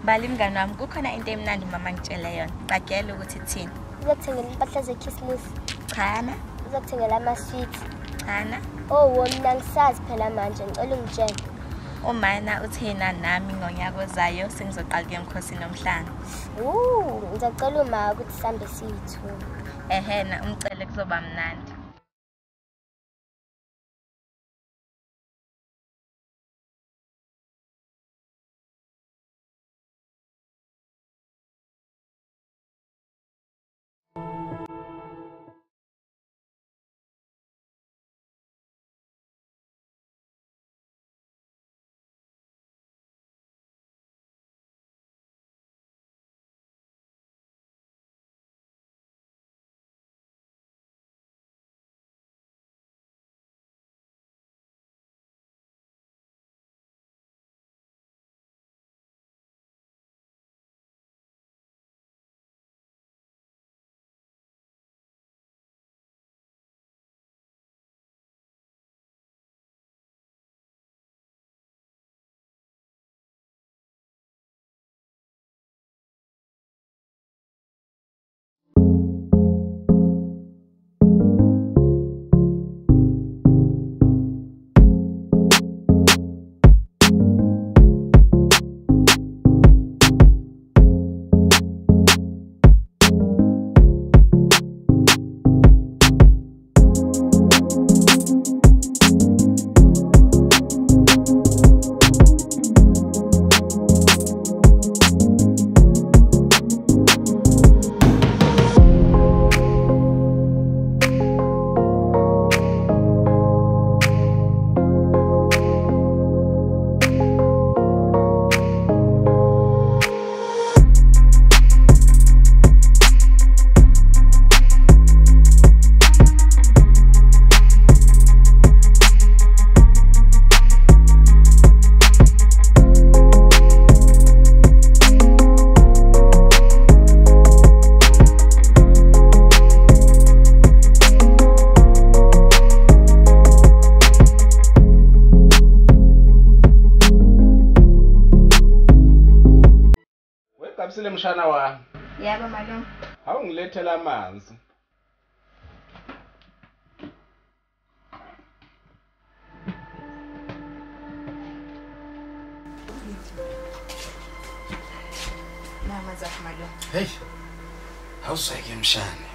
Bali mngani wami kukhona into emnandi mama ngitshele yona. Bagela ukuthi thini? Uzokuthengela impahla zeChristmas. Chana. Uzokuthengela ama-sweets. Chana. Oh, wona ngisazi phela manje ngicela ungitshele. Umana uthena nami ngonyaka ozayo sengizoqala kuye emkhosini Yomhlanga. Ngicela uma ukuthi sihambe siyithume. Ehena umcele kuzoba mnandi. Kabisile mshana wami. Yebo malume. Awungilethela amanzi. Mama zakho malume. Hey. Awuseke mshana.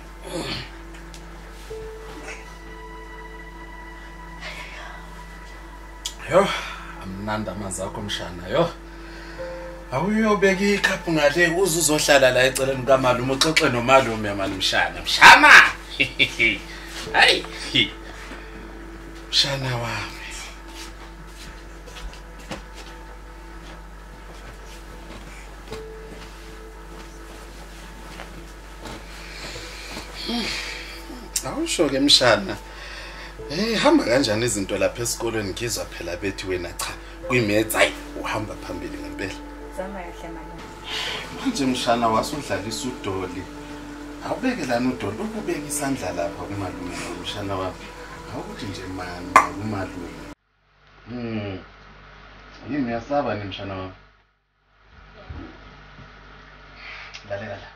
Yo, amnanda amanzi akho mshana yo. Awuyobeka ikhaphu ngale uzohlala la eceleni kamalume uxoxe nomalume mshana. Mshana. Hayi. Mshana wami. Awusho ke mshana. Hamba kanjani izinto lapha esikolweni ngizwa phela bethi wena cha kuyimetsi hayi uhamba phambili ngempela. Zama kahle manje. Manje mshana wasudlalisa udoli. Awubeke lana udoli ubeke isandla lapha kumalume mshana wami. Awukuthi nje mani kumalume. Yimi yasaba ni mshana wami. Lalela la.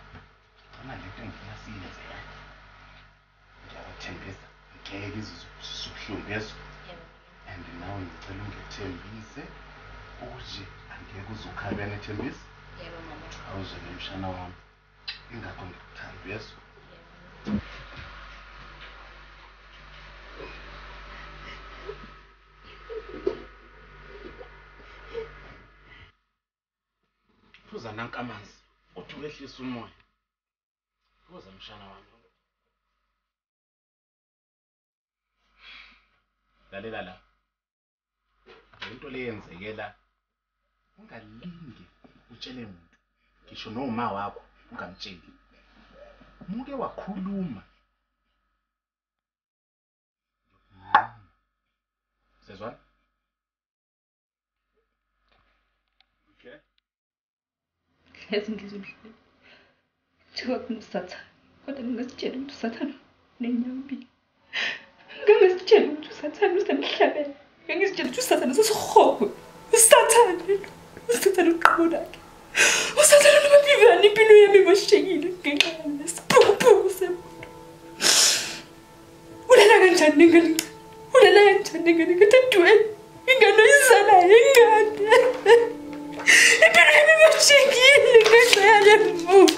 Ana lento ngifuna siyenze la. Ngiyathembisa ngeke izokuhlungu yeso. And now ngicela ungithembise ukuthi angeke uzukhabene thembisa. Yebo mama. Awuze nemshana wami. Ingakho ngikuthanda yeso. Phuza nanka amanzi. Uthi uyehlisa umoya. Phuza mshana wami. Lalela la. Into leyenzekela ungalingi utshele umuntu. Ngisho noma wakho ungamtsheli. Muke wakhuluma. Sezwana? Okay. Lezi ngizomshela. Thiwa kumsatha. Kodwa ngingasitshela ukuthi usathana nenyambi. Ngingasitshela ukuthi usathana usemhlabeni. Ngingasitshela ukuthi usathana usesihogo. Usathana uqobo lakhe. Usathana namaphikani impilo yami imashekile ngenxa yesiphukuphuku semuntu. Ulala kanjani ngani? Ulala kanjani ngani ngetadweni? Ingane izala ingane. Impilo yami imashekile ngenxa yale muntu.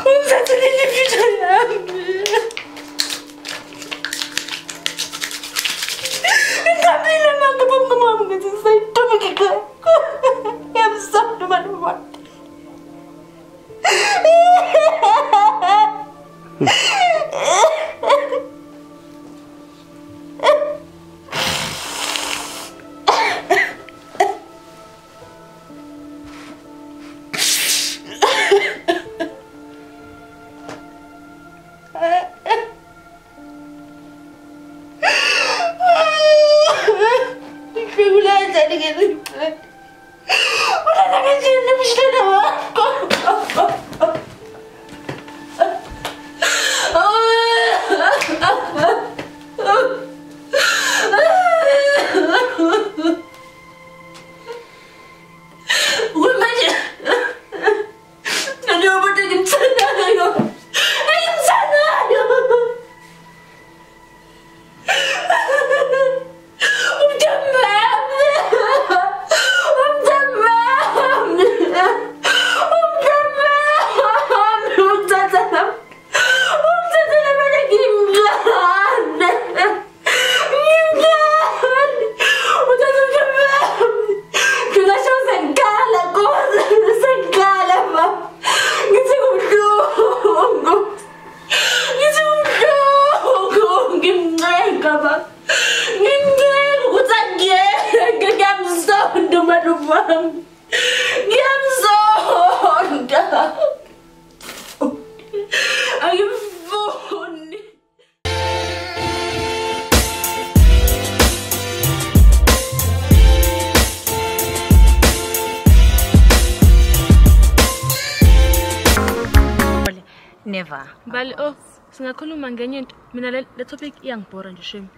Ungisathelile impilo yami. Ngicabile manga bomngamo ngithi sayitobeke ngakho. Yamsonto manoma. Never. Bali singakhuluma ngenye into. Mina le topic iyangibhora nje shame.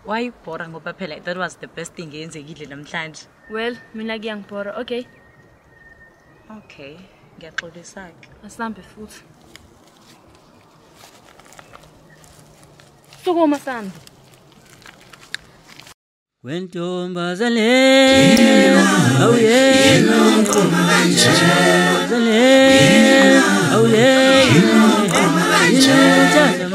Why bora ngoba phela that was the best thing eyenzekile namhlanje. Well, mina kuyangibhora. Okay. Okay. Ngiyaxolisa ke. Asambe futhi. Sukuma sambe. Wentombazane awuye inonqoma kanjani awuye inonqoma kanjani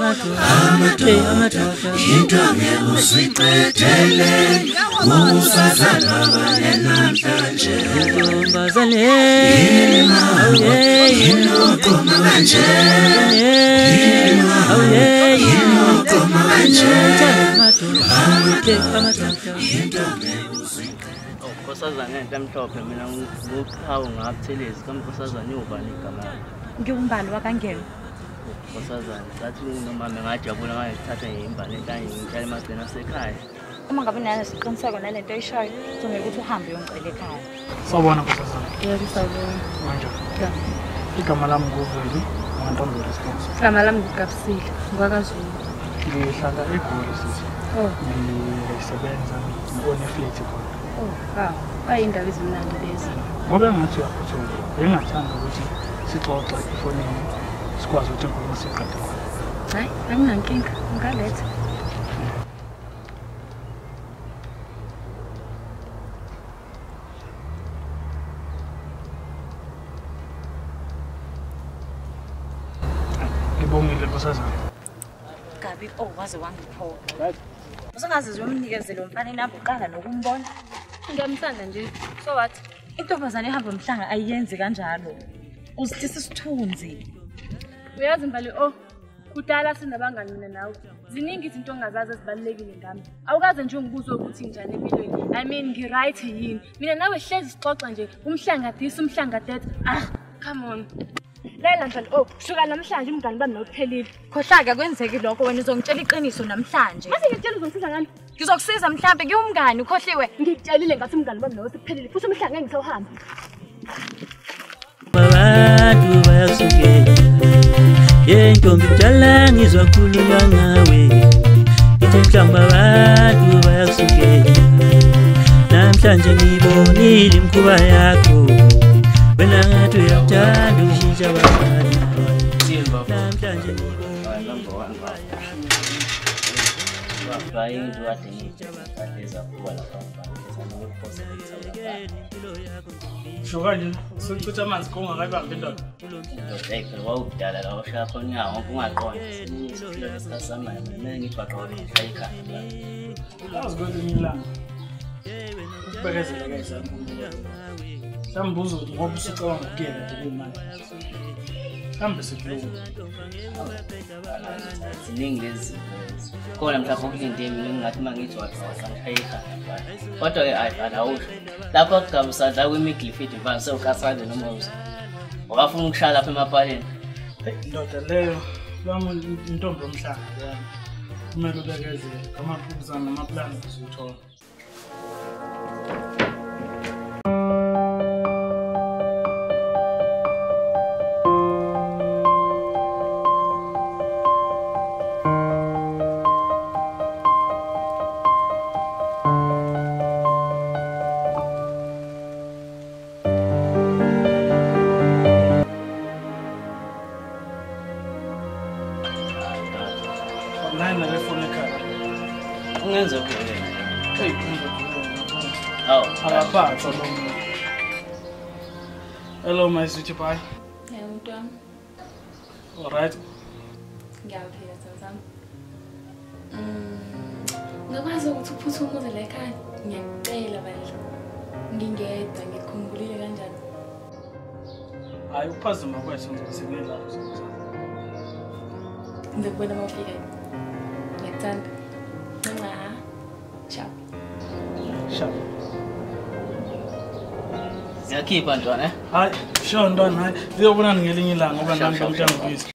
Intombi usiqedele usazalwa namhlanje intombazane inokoma kanje inokoma kanje Nkosazana entamhlophe mina ngukhawu ngaphelezi kaMnkosazana ubani igama Ngiumbali wakangena. Nkosazana sathi noma ngajabula ngayithatha ngimbali entanye ngitshela emagcina asekhaya Uma ngabe nasiqiniseko nalento eyishoyo kuzomela ukuthi uhambe uyongicela ekhaya. Sawubona Nkosazana. Yebo sawubona. Kanjani? Ya. Igama lami nguVeli, ngingantombi response. Igama lami ngikafisile, ngwakaZulu. Ngihlala eGoli sithi. Oh. Ngisebenza ngibone flat khona. Oh, wow. Ayindaba ezimnandi lezi. Ngoba ngathi uyaphuthuma. Bengathanda ukuthi sixoxe efonini sikwazi ukuthi ngikhulume siqede khona. Hayi, anginankinga, ngingaletha. Ngibongile Nkosazana. Gabi waze wangiphoqa. Usengazizwe umnikezelo mfana inamba uqala nokumbona. Ngiyamthanda nje. So what? Intombazane ehamba Yomhlanga ayiyenzi kanjalo. Uzithisa isithunzi. Uyazi mbali kudala sinabangani mina nawe. Ziningi izinto ongazazi ezibalekile ngami. Awukaze nje ungibuze ukuthi njani empilweni. I mean ngi-right yini. Mina nawe hlezi sixoxa nje umhlanga this umhlanga that. Come on. Lela njalo shuka namhlanje umngani bami nophelile. Khohlaka kwenzeki lokho wena uzongitshela iqiniso namhlanje. Mase ngitshela uzongisiza ngani? Ngizokusiza mhlambe ngiyumngani ukhohliwe. Ngikutshelile ngathi umngani bami nophelile. Futhi umhlanga ngeke ngisawuhamba. Abantu bayasukela Intombi dala ngizwa khuluma ngawe Ithe mhlamba abantu bayasukela Namhlanje ngibonile imkhuba yakho Wena ngathi uyakuthanda ukushintsha abafana Namhlanje Shuka nje sokuchitha amanzi kongakayibambi indoda. Hey, wawudala la ushaya khona yawo ungaqonda isiphilo lesasama mina ngibaqona ayikha Awuzikwenza imilanga. Ukubekezela kayizami. Sambuzo ukuthi ngoba usucabanga ukuyeka kumanje. Hambe sekulo. ziningi lezi khona mhlawumbe ukulinde mina ngathi mangithi wasangishayika kodwa ke alawusho lapho kugaba sadla kwemiglifidi manje sewukasande noma uzo wakafuna ukushaya lapha emapaleni Indoda leyo lami intombi Yomhlanga yami. Kumele ubekezele amaphuzana namaplani uzuthola. ungenza kuhle Hey, apha hello my sweetie pie. Yeah, mntwana. All right. Ngiyaphila sazami. Ngakwazi ukuthi uphuthume uze la ekhaya. Ngiyakucela bandla. Ngingedwa ngikhumbulile kanjani? Hayi ukuphazima kwethu nje sikulapho. Ngizokubona mawufika. Ngiyakthanda. Ciao. Ciao. Siyakhipha ntwana Hayi, sure ntwana hayi. Ziyobona ngelinye ilanga ngoba nami ngomntangubisi.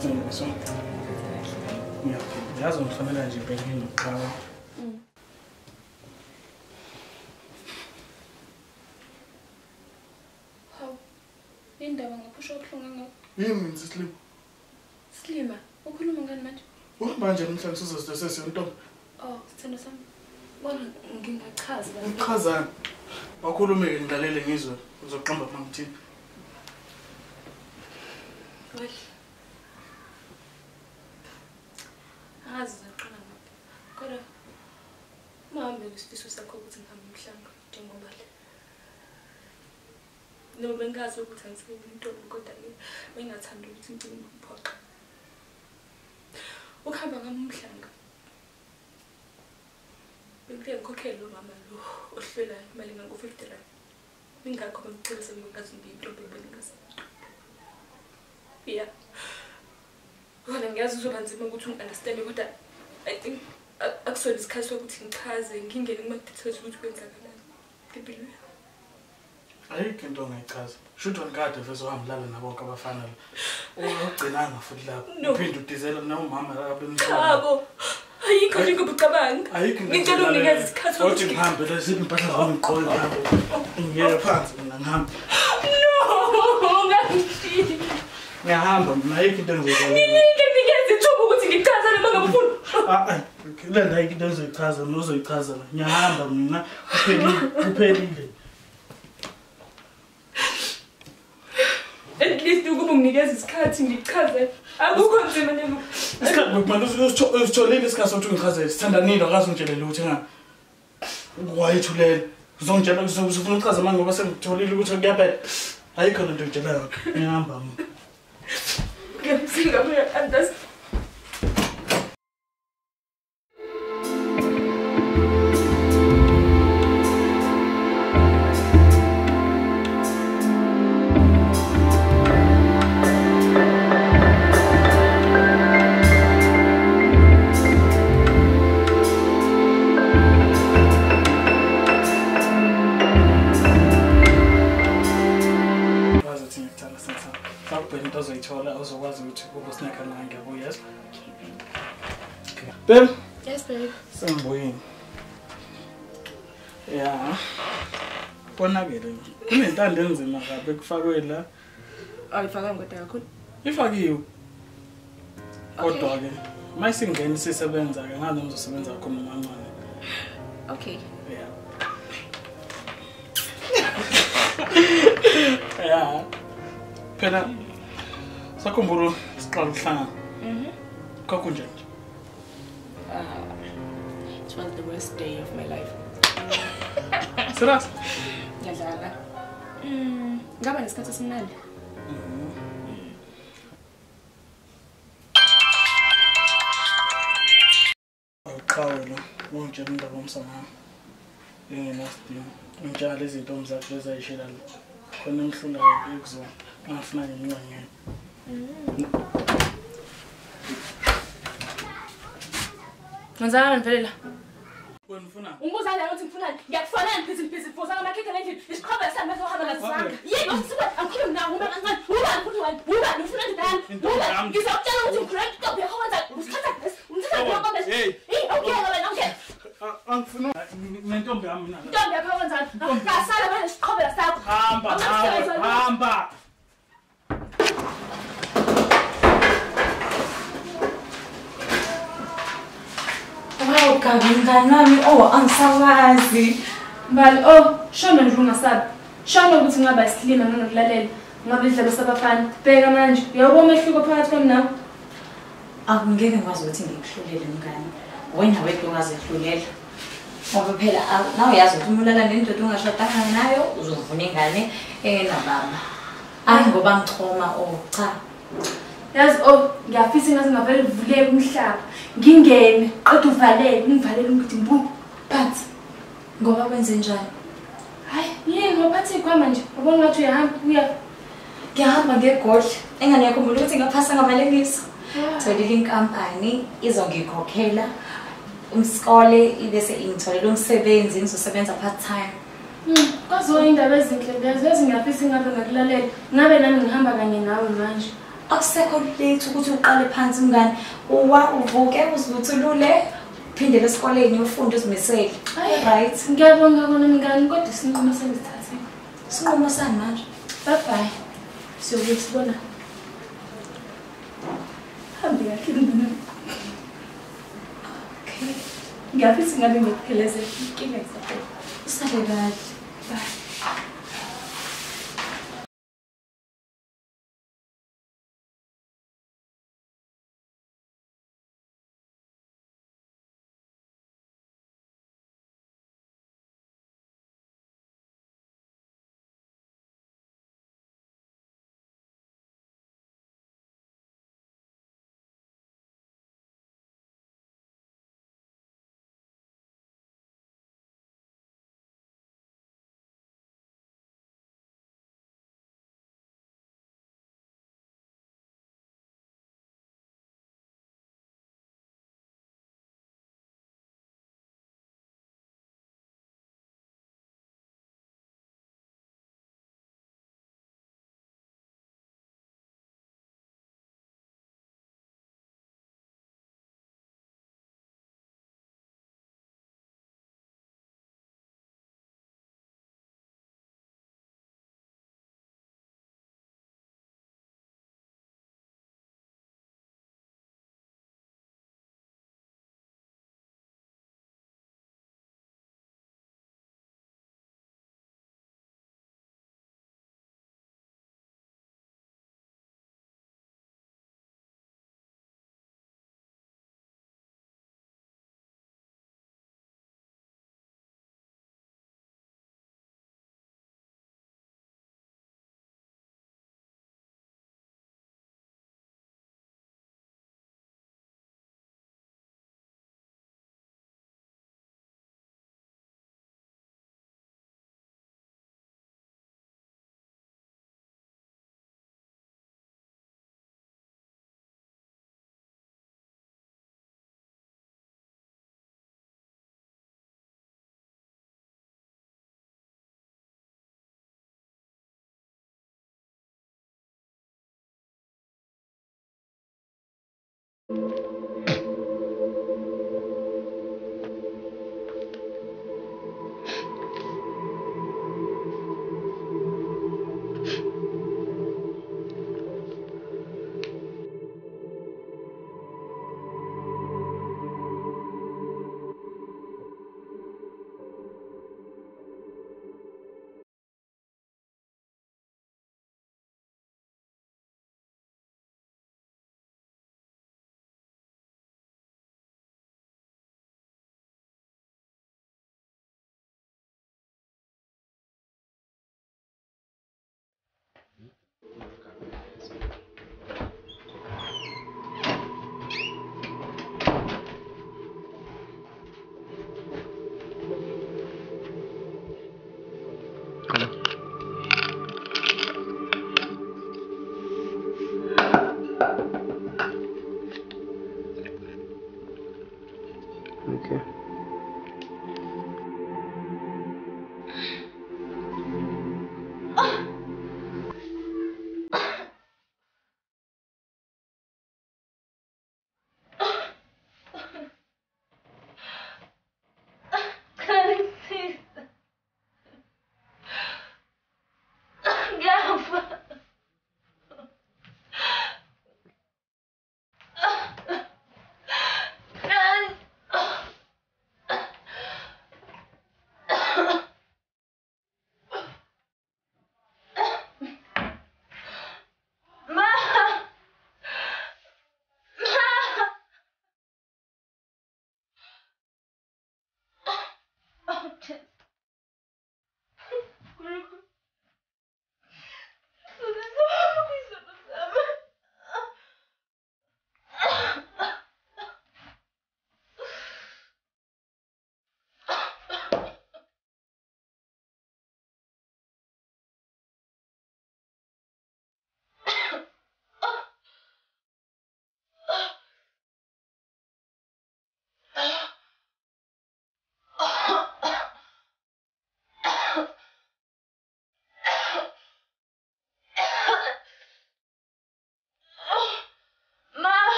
So. Yeah. Yazi ngifanele nje ibhekini noqhawe. Hawu. Indaba ngaphusha ubuhlungu ngakho. Yini Sislimu? Slima, ukhuluma ngani manje? Uhamba nje namhlanje sizosesese Intombi. Oh, sithando sami. Bona ngingachaza la. Uchazana. Wakhulume ngilalele ngizwe uzoqamba mangithini. Well. Azi zaqala ngapha. Kodwa mahambe ngisifiso sakho ukuthi ngihambe Yomhlanga njengoba le. No bengazi ukuthi angisebenzi Intombi kodwa ke bengathanda ukuthi impilo ngiphoqa. Ukuhamba ngami Yomhlanga. Bengike ngikhokhele lo mama lo ohlela imali ngango-50 rand. Ingakho bengicela ngazi ngiyintombi bengazi. Yeah. Wena ngiyazi uzoba nzima ukuthi ungi-understand kodwa I think akusona isikhathi sokuthi ngichaze ngingene kuma-details ukuthi kwenzakalani empilweni. Ayikho into ongayichaza. Shouldn't ngikade vese uhambelana nabo abafana la. Ugcinanga futhi lapho. Uphinde udizela nomama abemhlaba. Yabo. Ayikho nje ngobucabanga. Ngicela unginikeze isikhathi sokuthi ngihambe la ziphi impahla zami ngiqoke lapho. Ngiyela phansi mina ngihamba. No, ngangishilo. Ngiyahamba mina ayikho into engizoyenza. Ngingeke ithuba ukuthi ngichaze noma ngabe ufuna. Le nto ayikho into engizoyichaza nozoyichaza la. Ngiyahamba mina kuphelile. At least ukuba unginikeze isikhathi ngichaze. Akukho nzima nje. Isikhathi ngokumanje usitholile isikhathi sokuthi ngichaze sithandanile akazongitshela lutho enga. Wayethulele. Uzongitshela uzofuna ukuchaza manje ngoba sengitholile ukuthi kuyaphela. Ayikho lento ngitshelayo. Ngihamba mina. Ngiyamsinga mina understand. Uzokwazi ukuthi kube snack la ngiyabuya yes. Babe? Yes babe. Sengibuyini. Yeah. Konakele. Kunentando enzima kabe kufakwe la. Ayifaka ngoda kakhulu. Ifakiwe. Kodwa ke mayisingena sisebenza ke ngalo ngizosebenza khona mancane. Okay. Yeah. Yeah. Phela sakhumbula siqala ukuhlangana. Kwakunje nje. It was the worst day of my life. Serious? Ngiyadlala. Ngaba nesikhathi esimnandi. Awuqhawela ungitshela indaba omsana. Engenasidingo. Ngitshela lezi zinto zakhe ezayishela la. Khona emhlulayo ekuzona. Ngafuna ngincane. Ngizana mvelela. Wena ufuna? Ungibuza la ukuthi ngifunani? Ngiyakufanele phezulu for sana makhekhe endlini. Isikhomba sami bese uhamba ngasizanga. Yebo ngisuka angikhulumi nawe uma kancane. Ubani futhi wena? Ubani ufuna ndani? Ubani? Ngizokutshela ukuthi ngigrade top yakho kanjani. Usikhatha this. Umthatha yakho bese. Hey, okay wena okay. Angifuna nentombi yami mina. Intombi yakho kanjani? Ngasala manje isikhomba sakho. Hamba. Wow, Gabi mngani wami angisawazi. Mbali shona nje ungasabi. Shona ukuthi ngaba isilima nokulalela. Ngabe idlalo sabafana. Bheka manje. Uyabona umehluko phakathi kwami nawe. Akungeke ngikwazi ukuthi ngikuhlulele mngani. Wena wedwa ungazihlulela. Ngoba phela nawe uyazi ukuthi umulala nendoda ungashadanga nayo uzovuna ingane enababa. Hayi ngoba ngichoma cha. Yazi ngiyafisa ngathi ngavele kuvuleke umhlaba. Ngingene qeda uvaleke ngivalele ukuthi mbu phansi. Ngoba kwenze njani? Hayi yini ngophathi kwama nje. Ubona ngathi uyahamba ngiyahamba ngegodla. Engane yakho mbulu ukuthi ngaphasa ngabalekisa. Tholile inkampani izongikhokhela umsikole ibese ingitholela umsebenzi ngizosebenza part time. Kwazo indaba ezinhle lezi ngiyafisa ngabe ngakulalela. Ngabe nami ngihamba kanye nawe manje. akusekho lethu ukuthi uqale phansi mngani uvuke uzivuthulule uphindele esikoleni ufunde uzimisele right Ngiyabonga kona mngani kodwa isinqumo sengithathile. Isinqumo sani manje? Bye bye. Siyobuye sibona. Hambi kahle mngani. Okay. Ngiyafisa ngabe ngikupheleze inkinga isapho. Usale kahle. Bye. Okay.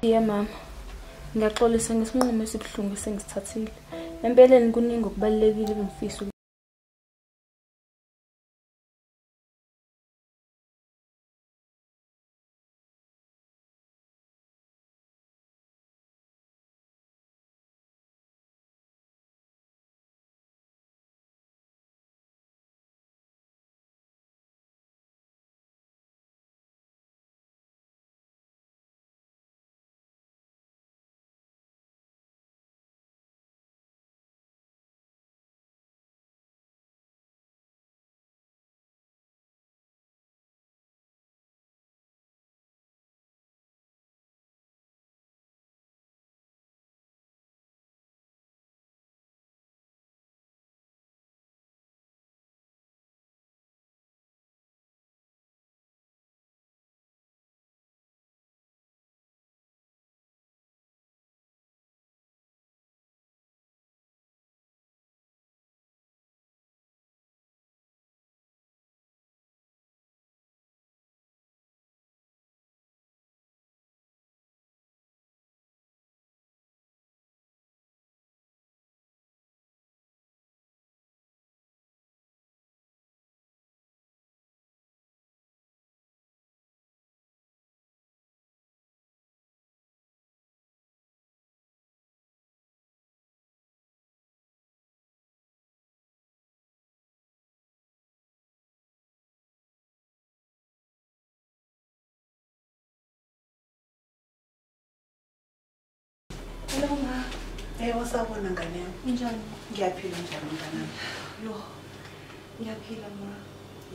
Ye mama, ngiyaxolisa ngesinqumo esibuhlungu esengisithathile. Empeleni kuningi okubalulekile ebengifisa Hello ma. Wasabona ngane yami. Njani? Ngiyaphila njani mntanami? Yo, ngiyaphila ma.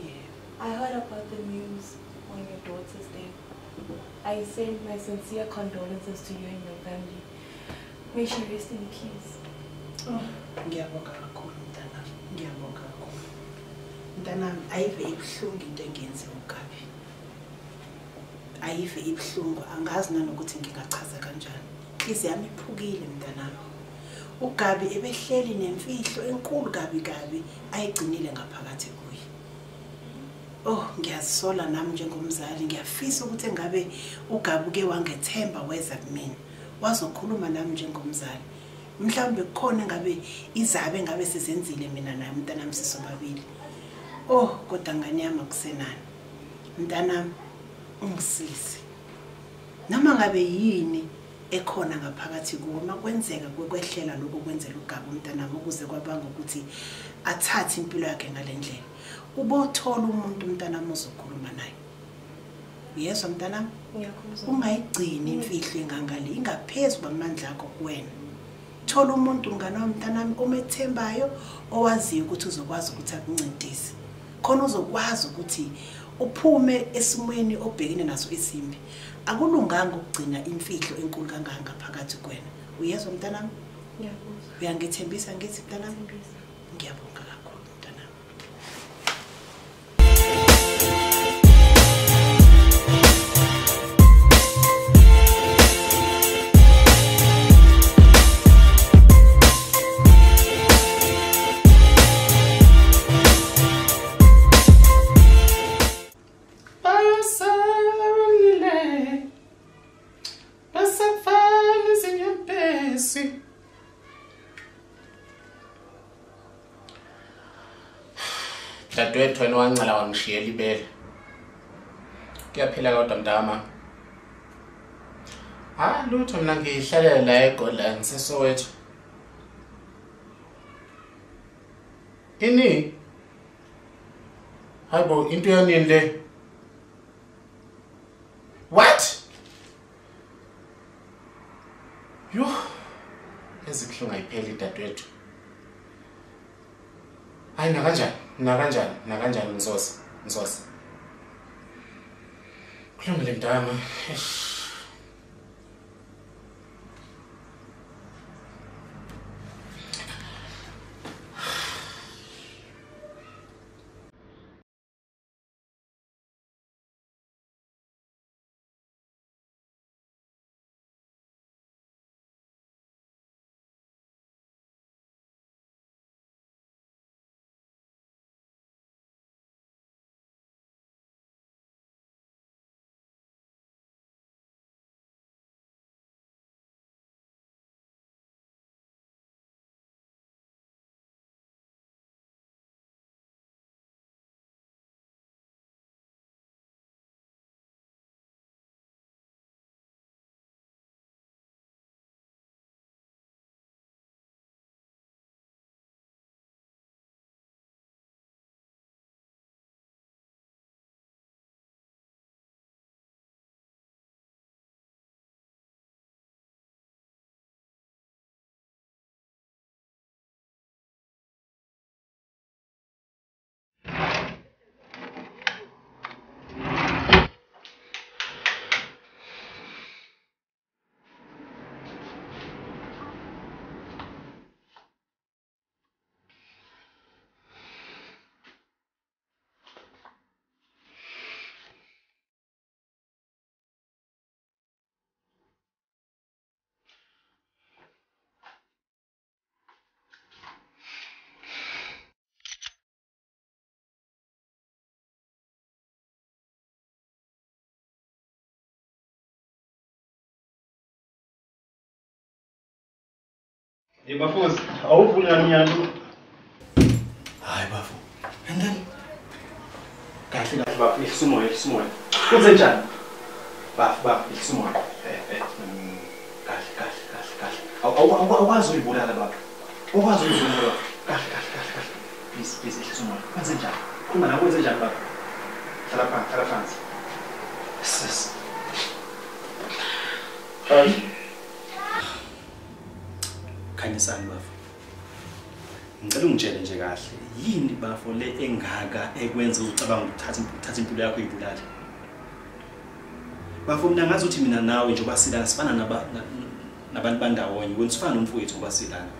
Yeah. I heard about the news on your daughter's death. I send my sincere condolences to you and your family. May she rest in peace. Oh, ngiyabonga kakhulu mntanami. Ngiyabonga kakhulu. Mntanami, ayive ibuhlungu into engenziwa uGabi. Ayive ibuhlungu, angazi nanokuthi ngingachaza kanjani. Inhliziyo yami iphukile mntanami. uGabi ebehleli nemfihlo enkulu kabi ayigcinile ngaphakathi kuye. Oh, ngiyazisola nami njengomzali, ngiyafisa ukuthi engabe uGabi ke wangethemba weza kumina. Wazokhuluma nami njengomzali. Mhlawumbe kukhona ngabe izabe ngabe sizenzile mina naye mntanami sisobabili. Oh, kodwa ngane yami akusenani. Mntanami ungisize. Noma ngabe yini ekhona ngaphakathi kuwe makwenzeka kwehlela lokho kwenzela uGabi umntanami ukuze kwabanga ukuthi athathe impilo yakhe ngalendlela. Ubothola umuntu umntanami ozokhuluma naye. Yezwa mntanami? Ngiyakuzwa. Ungayigcini imfihlo engangale ingaphezulu kwamandla akho kuwena. Thola umuntu ngana womntanami omethembayo owaziyo ukuthi uzokwazi ukuthi akuncedise. Khona uzokwazi ukuthi uphume esimweni obhekene naso esimbi. Akulunganga ukugcina imfihlo enkulu kangaka phakathi kwena. Uyezwa mntanami? Ngiyakuzwa. Uyangithembisa ngithi mntanami? Ngiyabonga kakhulu mntanami. Dadewethu wena wancala wangishiyela ibele. Kuyaphila kodwa mntama. Lutho mina ngihlalela la eGoldline ngiseSoweto. Ini? Hayibo into yanini le? What? Yo, ezikuhlunga ipheli dadewethu. Hayi nakanjani ngizosa. Kulungile mntama. Yebafuzi, awuvuli ngaminyalo. Hayi bafu. And then kahle kahle bafu, isimoya. Kwenze njani? Bafu, isimoya. Kahle. Awukwazi uyibulala bafu. Ukwazi uyibulala bafu. Kahle. Please, isimoya. Kwenze njani? Khuluma nawe kwenze njani bafu? Hlala phansi. Sis. Khanyisani bafu. Ngicela ungitshele nje kahle, yini bafo le engaka ekwenza ucabanga ukuthatha impilo yakho uyibulala? Bafo mina ngazi ukuthi mina nawe nje obasilana sifana nabantu bandawonye, wena usifana nomfowethu obasilana.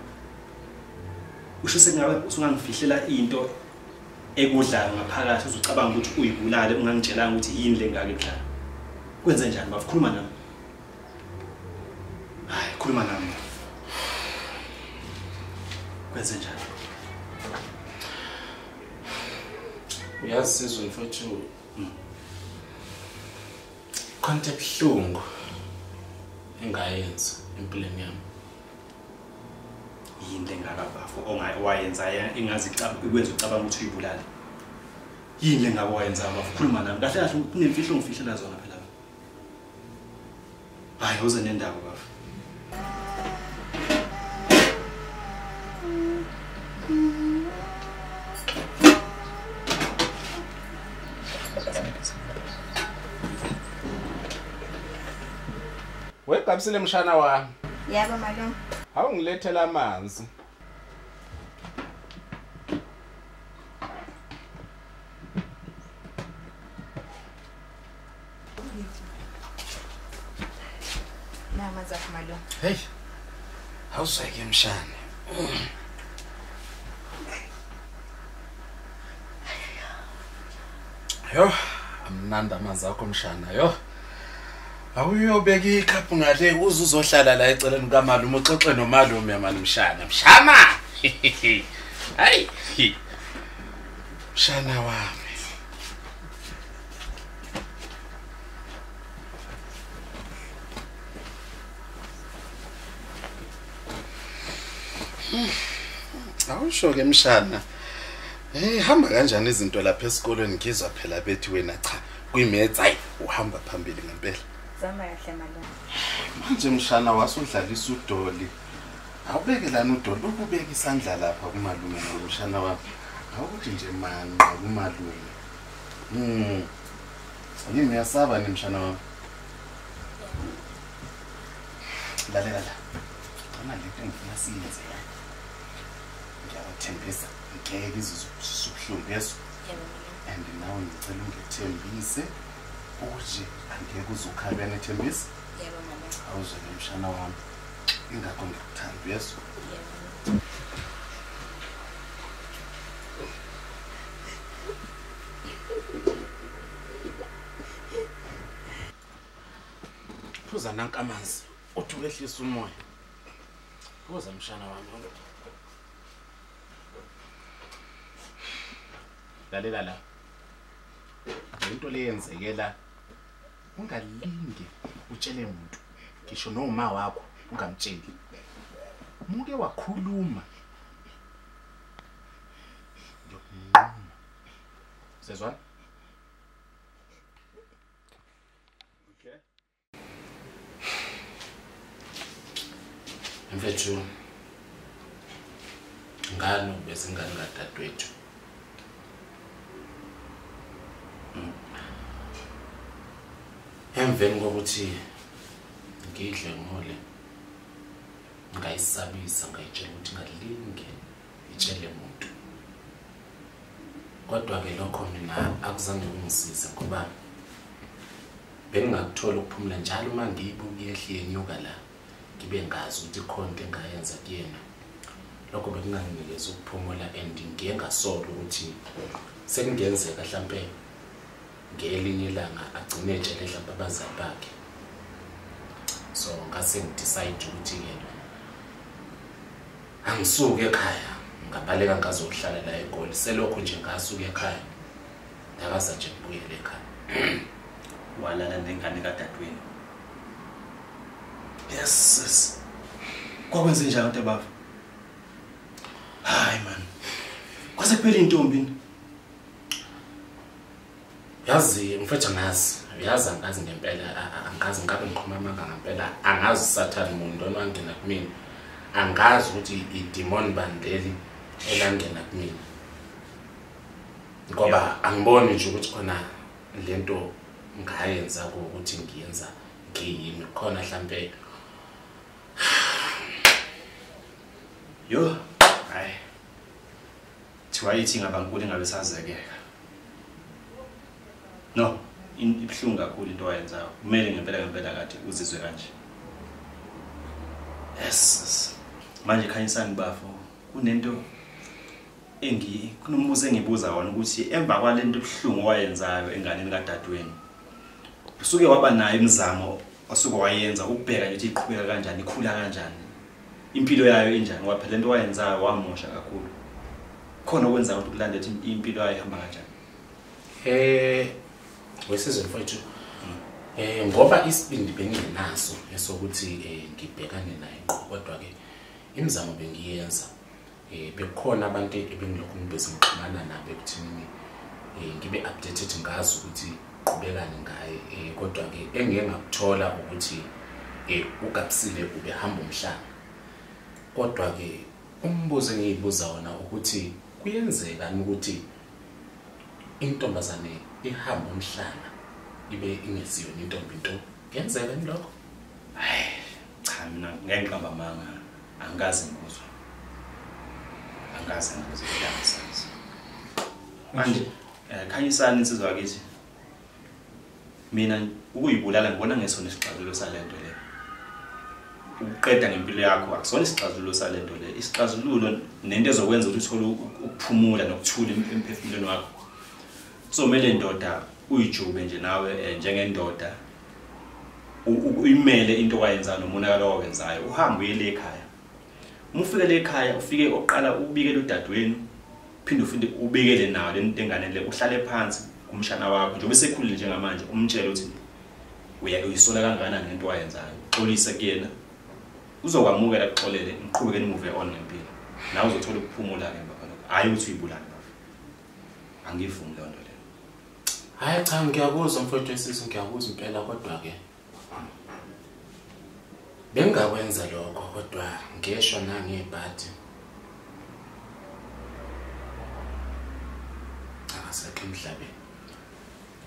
Usho sengawe usungangifihlela into ekudlayo ngaphakathi uzucabanga ukuthi uyibulale ungangitshelanga ukuthi yini le engaka ekudlayo. Kwenze njani bafo? Khuluma nami. Hayi, khuluma nami. Kwenze njani? Uyasizwe mfowethu. Konke buhlungu engayenza empilweni yami. Yini lengaka bafo wayenza engazi ikwenza ucabanga ukuthi uyibulale? Yini lengaka wayenza bafo? Khuluma nami. Kahle kunemfihlo ngifihlela zona phela. Hayi uze nendaba bafo. Wegabisile mshana wami. Yebo malume. Awungilethela amanzi. Namanzi akho malume. Hey. Awuseke mshana. Yo, amnanda amanzi akho mshana yo. Awuyobeka ikhaphu ngale uzohlala la eceleni kamalume uxoxe nomalume manje mshana. Mshana. Hayi. Mshana wami. Awusho ke mshana. Hamba kanjani izinto lapha esikolweni ngizwa phela bethi wena cha kuyimetsi hayi uhamba phambili ngempela. Zama kahle malume. Manje mshana wasudlalisa udoli. Awubeke lana udoli ubeka isandla lapha kumalume nomshana wakho. Awukuthi nje mani kumalume. Yini uyasaba ni mshana wakho? Lalela la. Khona lento engifuna siyenze la. Ngiyathembisa ngeke izokuhlungu yeso. And now ngicela ungithembise ukuthi angeke uzukhabe nethembisa. Yebo mama. Awuze mshana wami. Ingakho ngikuthanda yeso. Yebo. Phuza nanka amanzi. Uthi uyehlisa umoya. Phuza mshana wami. Lalela la. Into leyenzekela ungalinge utshele umuntu. Ngisho noma wakho ungamtsheli. Muke wakhuluma. Ngiyokunquma. Sezwana? Okay. Mfethu. Ngani bezingani kadadewethu? Emveni kokuthi ngidle ngole ngayisabisa ngayitshela ukuthi ngalinge itshele umuntu. Kodwa ke lokho mina akuzange kungisize ngoba bengingakuthola ukuphumula njalo uma ngiyibuka yehle yenyuka la ngibe ngazi ukuthi khona engayenza kuyena. Lokho bekunganginikeza ukuphumula and ngiye ngasola ukuthi sekungenzeka mhlambe ngelinye ilanga agcine etshele mhlawumbe abazali bakhe. So ngase ngidecide ukuthi ke angisuke ekhaya ngabaleka ngazohlala la eGoli. Selokho nje ngasuka ekhaya ndakaza nje ngibuyele ekhaya. Walala nengane kadadewenu. Yes. Kwakwenze njani nto baba? Hayi man. Kwase kuphela intombi. Yazi mfethu angazi ngempela angazi ngabe ngiqhuma amanga ngempela angazi Sathane umuntu onwangena kumina angazi ukuthi idemon bandeli elangena kumina ngoba angiboni nje ukuthi khona lento ngayenza ukuthi ngiyenza ngiyimi khona mhlambe yo hayi thiwa yithi ngabankulu ngabe sazekeka no ibhlungu kakhulu into oyenzayo kumele ngempela kade uzizwe kanje yes manje khanyisani bafo kunento kunombuzo engibuza wona ukuthi emva kwalento ibhlungu owayenzayo enganeni kadadweni usuke waba nayo imizamo asuke wayenza ukubheka ukuthi iqhubeka kanjani ikhula kanjani impilo yayo injani ngoba phela lento owayenzayo wamosha kakhulu khona okwenza ukuthi kulandele impilo yayo ihamba kanjani wesizwe mfowethu ngoba isibindi benginenaso esokuthi ngibhekane naye kodwa ke imizamo bengiyenza bekukhona abantu ebengilokhu ngibezimxhumana nabo ekuthini ngibe updated ngazi ukuthi qhubekane ngaye kodwa ke engeke ngakuthola ukuthi ugabisile ubehamba umhlanga kodwa ke umbuzo engiyibuza wona ukuthi kuyenzeka ukuthi intombazane ihamba umhlanga ibe ingesiyo intombi into kuyenzeka lokho hayi cha mina ngiqamba manga angazi ngikuzwa yasazi manje khanyisani insizwa yakithi mina ukuyibulala ngibona ngesona isixazululo salento le uqeda ngempilo yakho akusona isixazululo salento le isixazululo nento ezokwenza ukuthi uthole ukuphumula nokuthula emphefumulweni wakho so mele indoda uyijube nje nawe njengendoda uyimele into owayenza nomonakalo owenzayo uhambe uye ekhaya umufike ekhaya ufike oqala ubikele udadweni phinde ufinde ubikele nawo lento enganele uhlale phansi kumshana wakho njengoba sekhulile njengamanje umtshele ukuthi uyisola kangakanani ngento owayenzayo uxolise kuyena uzokwamukela kuxolele niqhubeke nimove on ngempilo nawe uzothola ukuphumula ke emva kwalokho hayi ukuthi uyibulale bafo angivumi leyo nto leyo hayi cha ngiyakuzwa mfowethu wesizwe ngiyakuzwa impela kodwa ke bengakwenza lokho kodwa ngeshwa nangebhadi akasekho emhlabeni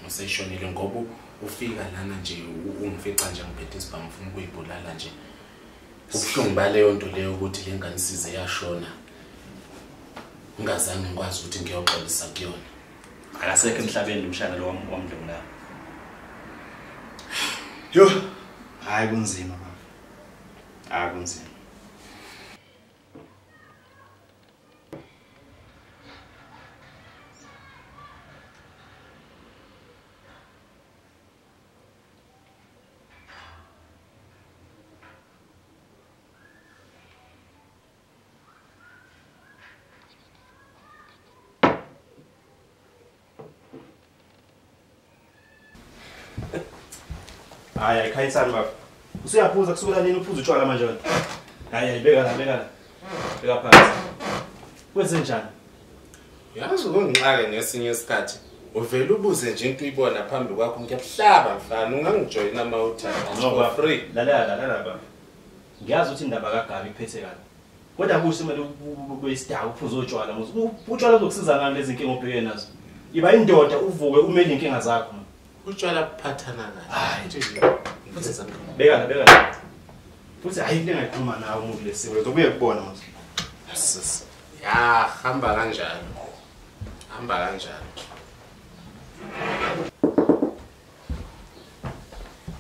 useshonile ngoba ufika lana nje ungifica nje ngiphethe isibhamu ufuna ukuyibulala nje ubuhlungu baleyo nto leyo ukuthi le ngane size yashona ngazange ngikwazi ukuthi ngiyoxolisa kuyona akasekho emhlabeni umshana lo wamdlula yo hayi kunzima baba kunzima hayi khayisani baba usuyaphuza kusukela nini uphuza utshwala manje wena hayi beka la phansi kwenze njani yazi ukungixaka ngesinye isikhathi uvela ubuze nje into uyibona phambi kwakho ngiyahlaba mfana ungangijoyina ama uthanda ngoba free lalela baba ngiyazi ukuthi indaba kaGabi iphethe kabi kodwa kuhle kumele kuyisidawu uphuza utshwala ngoba utshwala uzokusiza ngani lezi inkinga obhekene nazo iba indoda uvuke umele inkinga zakho utshwala kuphathana kahle beka la futhi hayi into engayikhuluma nawe umuntu lesiwe uzobuye kubona manje ya hamba kanjalo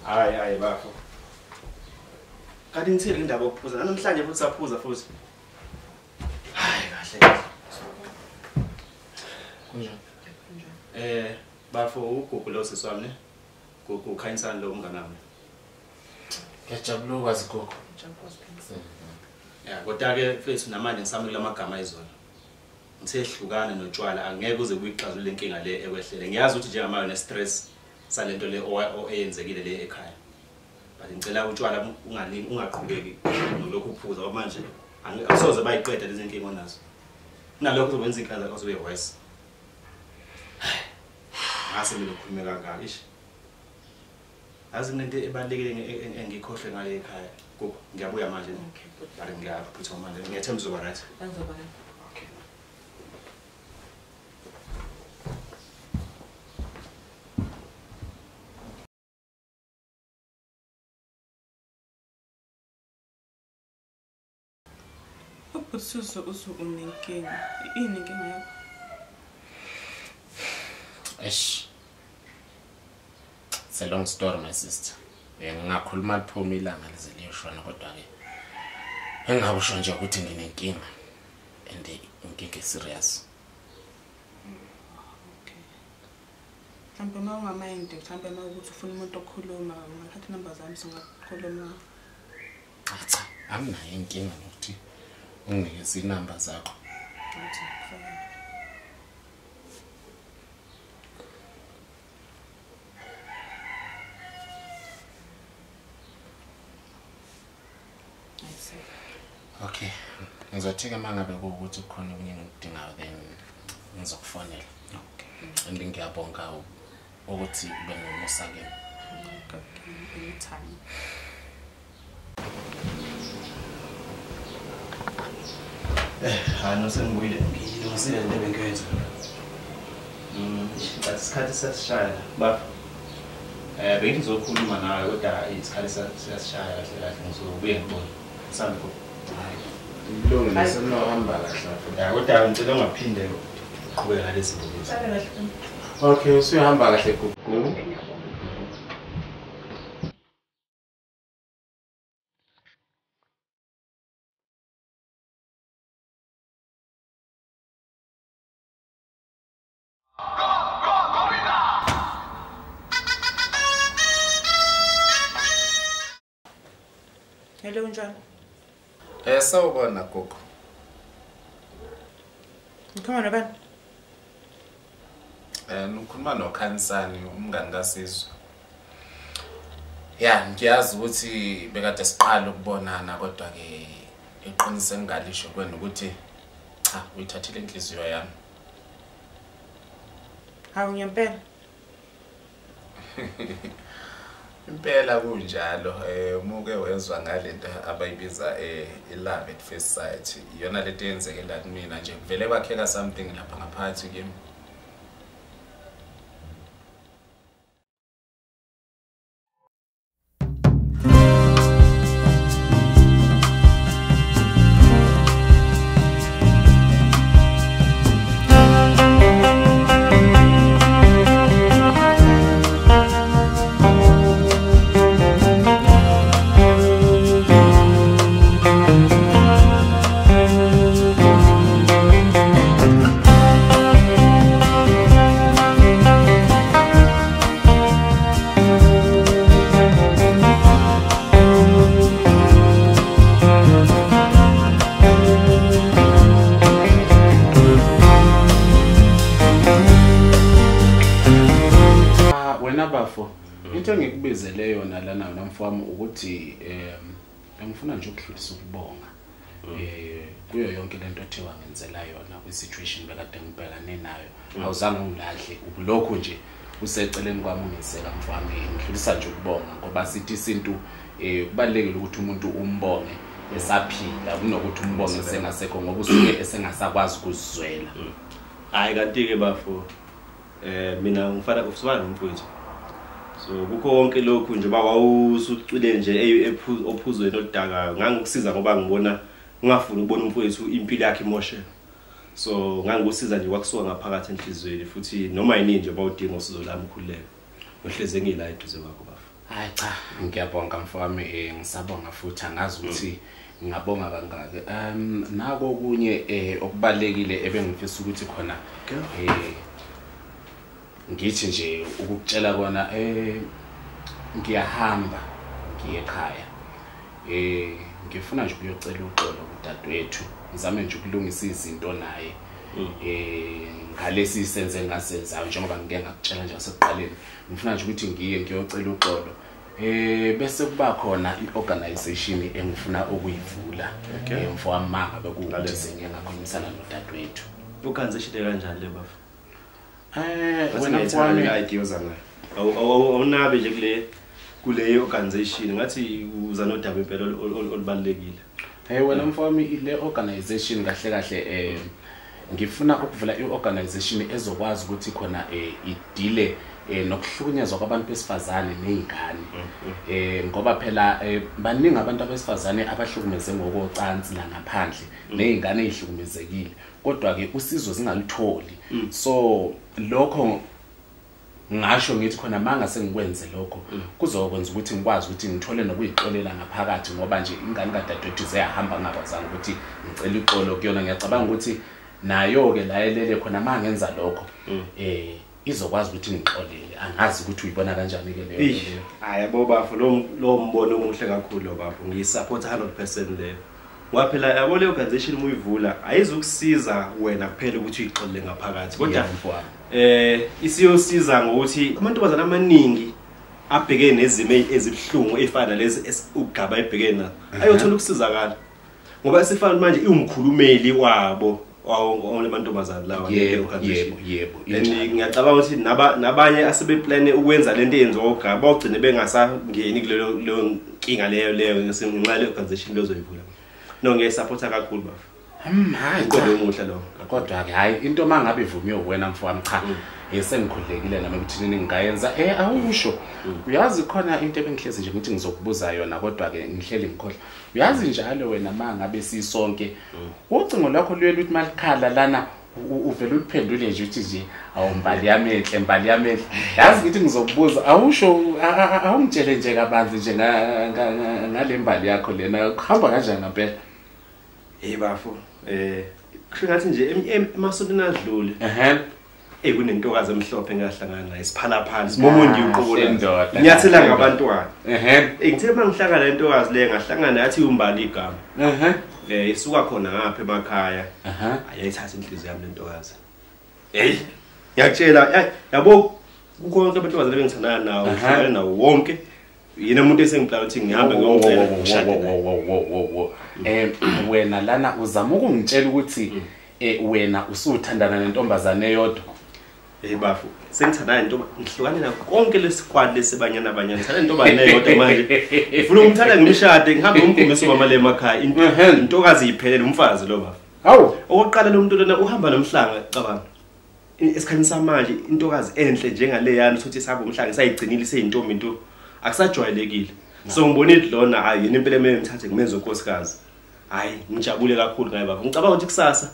hayi bafo kanti ngithele indaba okuphuza namhlanje futhi saphuza futhi hayi kahle kunjani bafo ugugu lo seswami ne gugu khanyisani lo unganami ngiyajabula ukwazi gogo ya kodwa ke mfethu namanje ngisamukela amagama ezona ngisehlukana notshwala angeke uze kuyixazulule inkinga le ekwehlele ngiyazi ukuthi njengamanje ne stress salento le oyenzekile le ekhaya but ngicela utshwala ungaqhubeki nolokhu uphuza ngoba manje akusoze bayiqeda lezi inkinga onazo nalokho uzokwenza inkala ozobe wise ngase mina ukukhuluma kangaka ish azi nento ebalekile engikhohle ngale ekhaya kuba ngiyabuya manje bari ngiyaphutha manje ngiyathemba uzoba right Angizoba right. okay Ubususo unenkinga. Ini inkinga yakho? Eish. It's a long story my sister. Ngingakhuluma liphuma ilanga leze liyoshona kodwa ke engingabusho nje ukuthi nginenkinga and inkinga serious. Okay. Mhlawumbe uma ungamind, mhlawumbe uma ukuthi ufuna umuntu okhuluma, ungathatha inamba zami singakhuluma. Cha, anginayo inkinga nokuthi unginikeze inamba zakho. Ngathi kufanele. Okay. Ngizothika mangabe ukuthi kukhona okunye ngikudingayo then ngizokufonela. Okay. And ngiyabonga ukuthi ube nomusa ke. Okay. Anytime. Hano sengibuyile ngilungisile le bengiyenza. Isikhathi sasishaya bafo. Bengizokhuluma nawe kodwa isikhathi sasishaya kahle kahle ngizobuye ngibone. Sambe ko. Ngilungile senohamba kahle. Ya kodwa ngicela ungaphinde uqhubeke ngalezi zinto lezi. Sabe kahle. Okay, usuyahamba kahle gugu. Hello njani? Sawubona gogo. Ngikhuluma nabani? Ngikhuluma noKhansani umngani kaSizwe. Ya, ngiyazi ukuthi bekade siqala ukubonana kodwa ke iqinise ngalisho kwena ukuthi cha uyithathile inhliziyo yami. Hawu ngempela. Impela kunjalo umuke wezwa ngalento abayibiza love at first sight iyona lento yenzeke la kumina nje vele bakheka something lapha ngaphansi kimi. Into engikubizele yona lana namfowami ukuthi ngifuna nje ukudlulisa ukubonga kuyo yonke lento othiwa ngenzela yona kwi situation bekade ngibhekane nayo awuzange ungilahle ubulokhu nje useceleni kwami ungiseka mfowami ngidlulisa nje ukubonga ngoba sithi isintu kubalekile ukuthi umuntu umbonge esaphila kunokuthi umbonge sengasekho ngoba usuke esengasakwazi ukuzizwela. Hayi kanti ke bafo mina ngifana ufana nomfowethu. So kukho konke lokhu nje bawusucile nje ophuzweni odaka ngangikusiza ngoba ngibona ngingafuni ukubona umfowethu impilo yakhe imoshe. So ngangikusiza nje kwakusuka ngaphakathi enhlizweni futhi noma yini nje bawudinga usizo lami ukhululeke. Uhleze ngila eduze kwakho bafo. Hayi cha ngiyabonga mfowami ngisabonga futhi angazi ukuthi ngingabonga kangaka. Nako okunye okubalekile ebengifisa ukuthi khona ngithi nje ukukutshela kona ngiyahamba ngiye ekhaya ngifuna nje ukuyocela uxolo kudadewethu ngizame nje ukulungisa izinto naye ngalesi senze ngasenzayo njengoba ngike ngakutshela nje asekuqaleni ngifuna nje ukuthi ngiye ngiyocela uxolo Bese kuba khona iorganization engifuna ukuyivula. Mfowami mangabe kuwukuthi ngingakhulumisana nodadewethu. Organization kanjani le bafu? Wena mfowami ideas ngayo. Awunabe nje kule organization ngathi uza nodaba impela olubalekile. Wena mfowami ile organization kahle kahle ngifuna ukuvula iorganization ezokwazi ukuthi khona idile nokuhlukunyezwa kwabantu besifazane nezingane. Ngoba phela baningi abantu abesifazane abahlukumeze ngokocansi la ngaphandle nezingane ezihlukumezekile. Kodwa ke usizo zingalitholi. So lokho ngasho ngithi khona manga sengikwenze lokho kuzokwenza ukuthi ngikwazi ukuthi ngithole nokuyixolela ngaphakathi ngoba nje ingane kadadewethu ziyahamba ngakwazana ukuthi ngicela ixolo kuyona. Ngiyacabanga ukuthi nayo ke la elele khona mangenza lokho izokwazi ukuthi ngixolele. Angazi ukuthi uyibona kanjani ke leyo. Hayi yabo bafu lo mbono omuhle kakhulu lo bafu. Ngiyisupport 100% leyo. Ngoba phela yabo le organization uyivula ayizukusiza wena kuphela ukuthi uyixolele ngaphakathi. Kodwa isiyosiza ngokuthi amantombazana amaningi abhekene nezimo ezibhlungu efana lezi uGaba ebhekene nazo ayothola ukusizakala. Ngoba sifana manje iwumkhulumeli wabo wonke amantombazana lawa yebo. Ngiyacabanga ukuthi nabanye asebeplane ukwenza lento eyenziwa uGaba bawugcine bengasangeni kulelo nkinga leyo ngenxa le organization lezoyivula. No ngiyasupporta kakhulu bafu. Hayi kodwa umuhle lo. Kodwa ke hayi into mangabe ivumiwe wena mfowami cha sengikhulekile nami ukuthi ningayenza awusho. Uyazi khona into ebengihlezi nje ukuthi ngizokubuza yona kodwa ke ngihleli ngikhohle. Uyazi njalo wena mangabe sisonke ucingo lwakho luyela ukuthi malikhala lana uvela uliphendule nje uthi nje awumbali yamenhle. Yazi ngithi ngizokubuza awusho awungitshele nje kabanzi nje ngale mbali yakho lena kuhamba kanjani ngempela? Bafu kusho ngathi nje emasontweni adlule kunentokazi emhlophe engahlangana naye siphala phansi momondi uqola nyathela ngabantwana ngithe mangihlangana lentokazi le ngahlangana yathi umbali igama isuka khona ngapha emakhaya ayayithatha inhliziyo yami lentokazi ngiyakutshela yabo kukhona abantokazi lebengithandana nawo ngihlalana nawo wonke yena umuntu esengiplan ukuthi ngihambe ngiyongcela ngishade wena lana uzama ukungitshela ukuthi wena usuthandana nentombazane eyodwa. Bafu sengithandana nentombazane ngihlukane na konke lesikwadi lesibanyana ngithanda intombazane eyodwa manje ngifuna umthanda ngimshade ngihambe umkhombisa mama le emakhaya intokazi iphelele umfazi lo bafu. Hawu okokuqala lo muntu lona uhamba nomhlanga cabanga esikhathini samanje intokazi enhle njengale yana ukuthi sihamba umhlanga sayigcinile seyintombi into akusajwayelekile. So ngibonile lona hayi yena impela kumele ngithathe ngimenze unkosikazi. Hayi ngijabule kakhulu ngaye baba. Ngicabanga ukuthi kusasa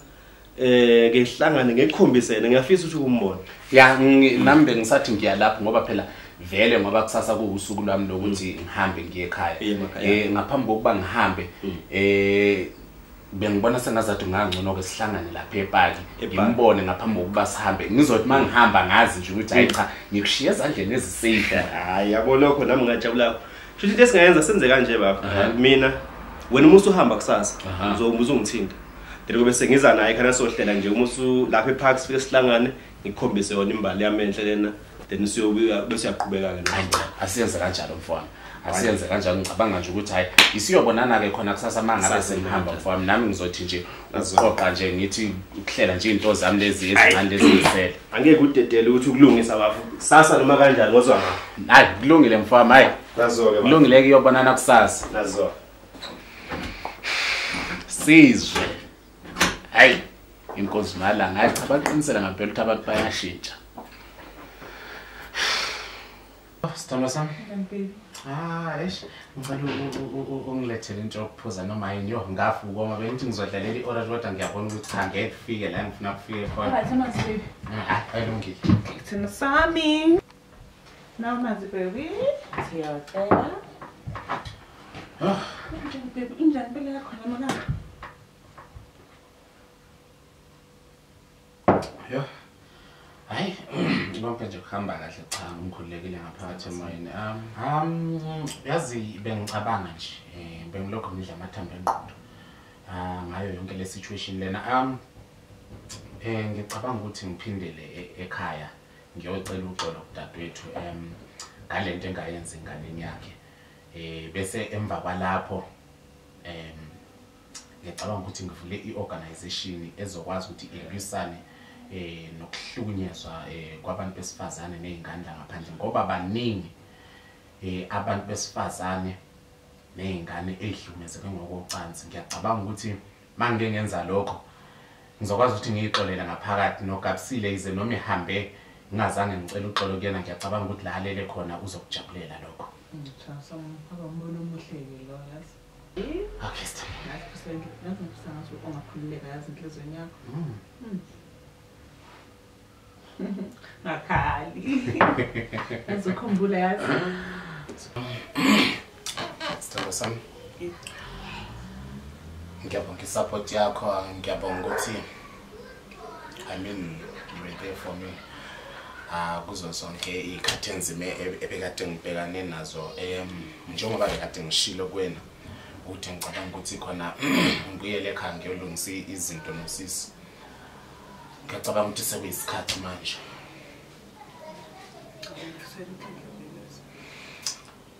ngehlangane ngekukhombisene ngiyafisa ukuthi umbone. Nami bengisathi ngiyalapha ngoba phela vele ngoba kusasa kuusuku lwami lokuthi ngihambe ngiye ekhaya. Ngaphambi kokuba ngihambe bengibona sengazathi ngangcono ke sihlangane lapha ePaki ngimbone ngaphambi kokuba sihambe ngizothi mangihamba ngazi nje ukuthi hayi cha ngikushiya ezandleni ezisafe. Hayi yabo lokho nami ngajabula. Futhi into esingayenza senze kanje baba. Mina wena uma usuhamba kusasa uzobuza ungithinta. Ndelo bese ngiza naye khana sohlela nje uma usu lapha ePark sifike sihlangane ngikhombise yona imbali yami enhle lena then siyobuya bese uyaqhubeka ke naye. Asiyenze kanjalo mfowami. Asiyenze kanjalo ngicabanga nje ukuthi hayi isiyobonana ke khona kusasa mangabe sengihamba mfowami nami ngizothi nje uziqoqa nje ngithi ukuhlela nje into zami lezi ezincane lezi ngifele. Angeke udedele ukuthi ukulungisa bafu. Kusasa noma kanjani ngozwa ngayo. Hayi kulungile mfowami hayi. Nazo ke. Kulungile ke yobonana kusasa. Nazo. Sizwe. Hayi inkosi malanga hayi cha baqinisela ngempela ukuthi abantu bayashintsha. Sithando sami. Eish ngicela ungilethele into yokuphuza noma yini yo ngafuka ngoba bengithi ngizodlalela i-orange kodwa ngiyabona ukuthi angeke kufike la ngifuna kufike khona. Ayilungile. Thina sami. Now nazi baby. Siyacela. Baby injani impela yakho mama? Yo. Hayi, konke nje kuhamba kahle cha ngikhulekile ngaphakathi emoyeni. Yazi bengicabanga nje bengilokho ngidla amathambo engqondo. Ngayo yonke le situation lena. Ngicabanga ukuthi ngiphindele ekhaya ngiyocela uxolo kudadewethu. ngalento engayenza inganeni yakhe. Bese emva kwalapho ngicabanga ukuthi ngivule iorganization ezokwazi ukuthi ilwisane nokuhlukunyezwa kwabantu besifazane nezingane la ngaphandle ngoba baningi abantu besifazane nezingane ezihlukumezeke ngokocansi. Ngiyacabanga ukuthi mangike ngenza lokho ngizokwazi ukuthi ngiyixolela ngaphakathi noGabisile ize noma ihambe ngingazange ngicela uxolo kuyena. Ngiyacabanga ukuthi la alele khona uzokujabulela lokho. Cha umbono omuhle lo yazi. Okay, stop. Yazi ngathi ungakhululeka yazi inhlizweni yakho. Ngakhali. Azokhumbula yazi. Sithando sami. Ngiyabonga isupport yakho, ngiyabonga ukuthi I mean you were there for me. Kuzo zonke ikhathi enzime ebekade ngibhekane nazo njengoba bekade ngishilo kuwena ukuthi ngicabanga ukuthi khona ngiyele ekhaya ngiyolungisa izinto nosisi. Ngiyacabanga ukuthi sekuyisikhathi manje.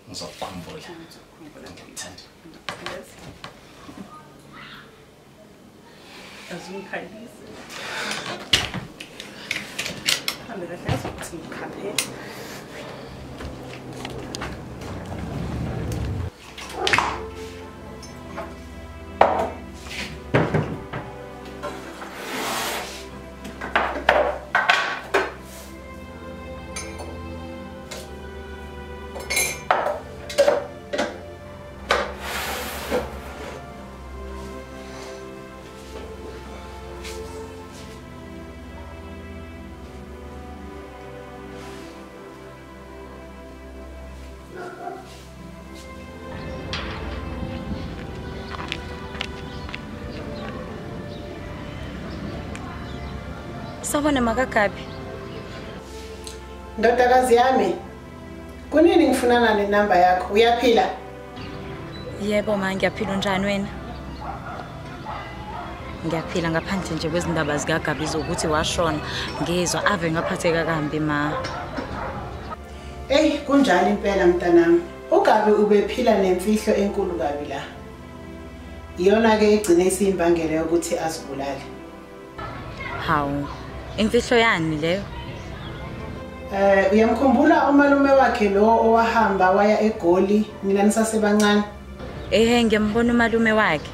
Ngizokukhumbula. Ngikuthanda. Azungikhalise. Hambe kahle ukuthi ngikhaphele. Sawubona makagabi. Ndodakazi yami. Kunini ngifunana nenamba yakho? Uyaphila? Yebo ma, ngiyaphila njani wena? Ngiyaphila ngaphandle nje kwezindaba zikaGabi zokuthi washona. Ngizwa ave ngaphatheka kambi ma. Kunjani impela mntanami? uGabi ubephila nemfihlo enkulu kabi la. Iyona ke igcine isimbangela ukuthi azibulale. Hawu. Imfihlo yani leyo? Uyamkhumbula umalume wakhe lo owahamba waya eGoli nina nisasebancane? Ngiyambona umalume wakhe.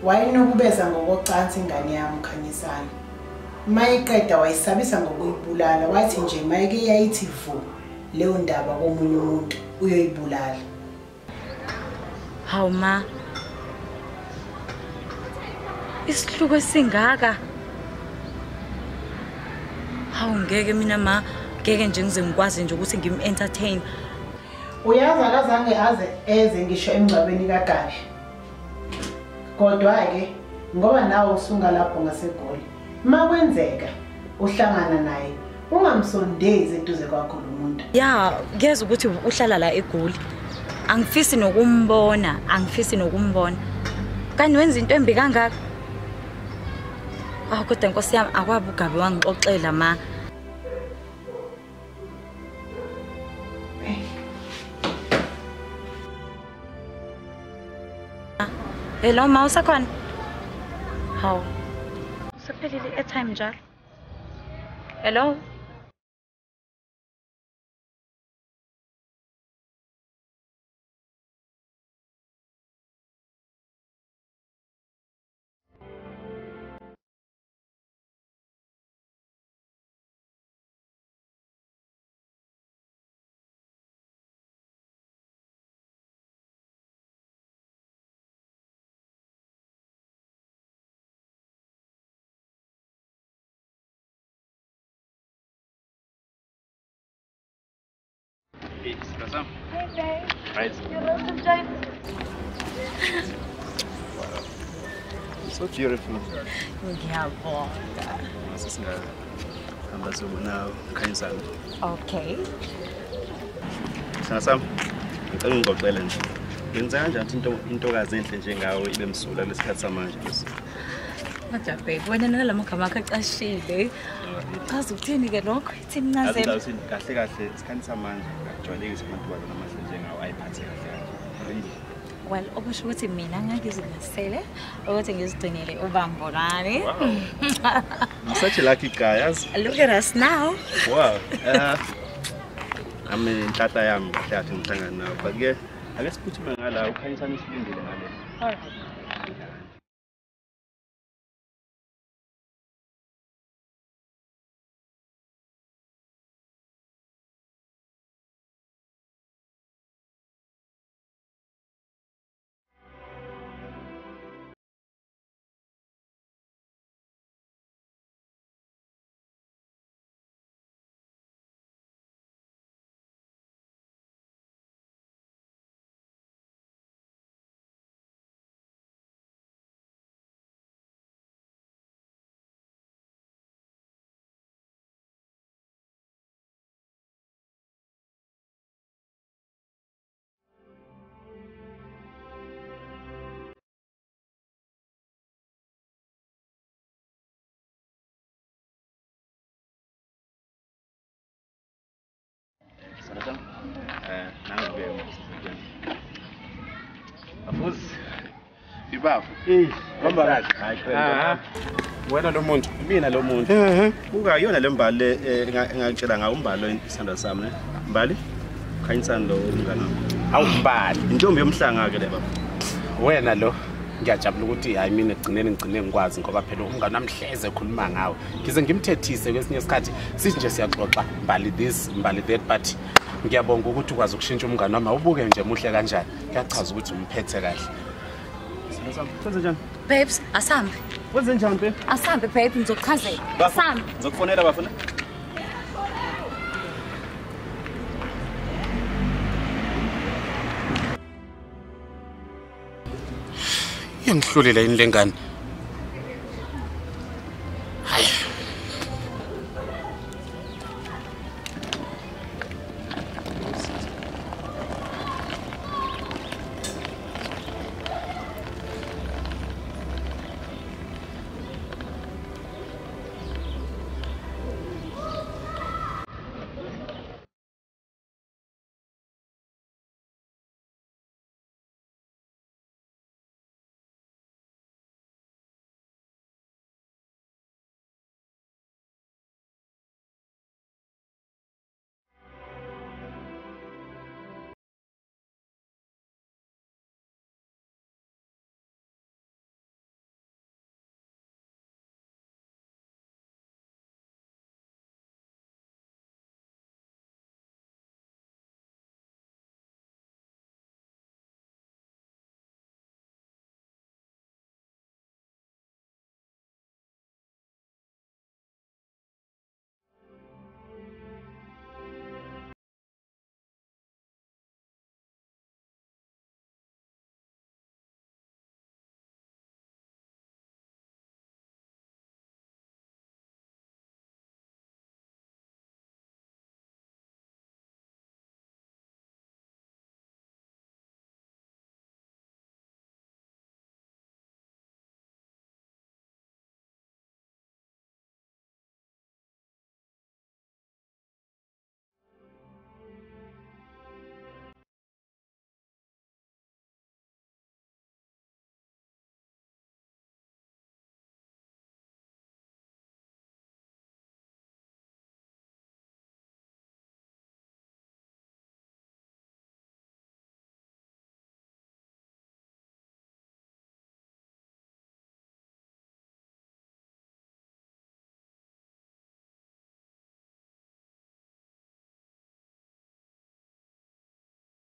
Wayenokubeza ngokocansi ingane yami uKhanyisana. Mayiqeda wayisabisa ngokuyibulala wathi nje mayike yayithi vu leyo ndaba komunye umuntu uyoyibulala. Hawu ma. Isihluko singaka. Hawu ngeke mina ma, ngeke nje ngize ngikwazi nje ukuthi ngim-entertain. Uyazi akazange aze eze ngisho emngcwabeni kaGabi. Kodwa ke ngoba nawe usunga lapho ngaseGoli, makwenzeka uhlangana naye ungamsondezi eduze kwakho lo muntu. Ya, ngiyeza ukuthi uhlala la eGoli. Angifisi nokumbona, Kanti wenza into embi kangaka? Kodwa Nkosi yami akwabi uGabi wangixoxela ma. Hello ma, usakhona? Hawu. Usaphelile airtime njalo. Hello? Hey, babe. Right. You look so giant. So beautiful. Ngiyabonga. Masisingahamba sobona Khanyisana. Okay. Sasam, ngicela ungixoxele nje. Ngenza kanjani intokazi enhle njengawe ibe msula lesikhathi samanje lesi? Kodwa babe, wena nalamagama akho aqashile. Chaza ukuthini-ke lokho? Ithini incazelo? Azawuthi kahle kahle isikhathi samanje akujwayelekile abantu bazo namanje njengawo ayiphathe kahle kahle. Well, okusho ukuthi mina ngizimisele ukuthi ngizigcinele ubambo lami. I'm such a lucky guy, yazi. Look at us now. Wow. Tata yami hlathi ngihlangana nawe. But-ke ake siphuthume ngala ukhanyisana isilindile ngale. Alright. Afuzi. Ibaba. Hamba kahle. Hayi Wena lo muntu. mina lo muntu. Buka yona le mbali engakutshela ngawo umbalo isandla sami ne. Mbali? Khanyisana lo umngane wami. Awumbali. Intombi yomhlanga ke le baba. Wena lo ngiyajabula ukuthi hayi mina egcineni ngikwazi ngoba phela umngane wami hleze ekhuluma ngawe. Ngize ngimthethise kwesinye isikhathi sithi nje siyaxoxa mbali this mbali that but ngiyabonga ukuthi ukwazi ukushintsha umngane wami awubuke nje muhle kanjani. Kuyachaza ukuthi umphethe kahle. Kwenze njani? Babes, asambe. Kwenze njani babe? Asambe babe, ngizokuchazela. Asambe. Ngizokufonela bafuna. Yangihlulela yini lengane?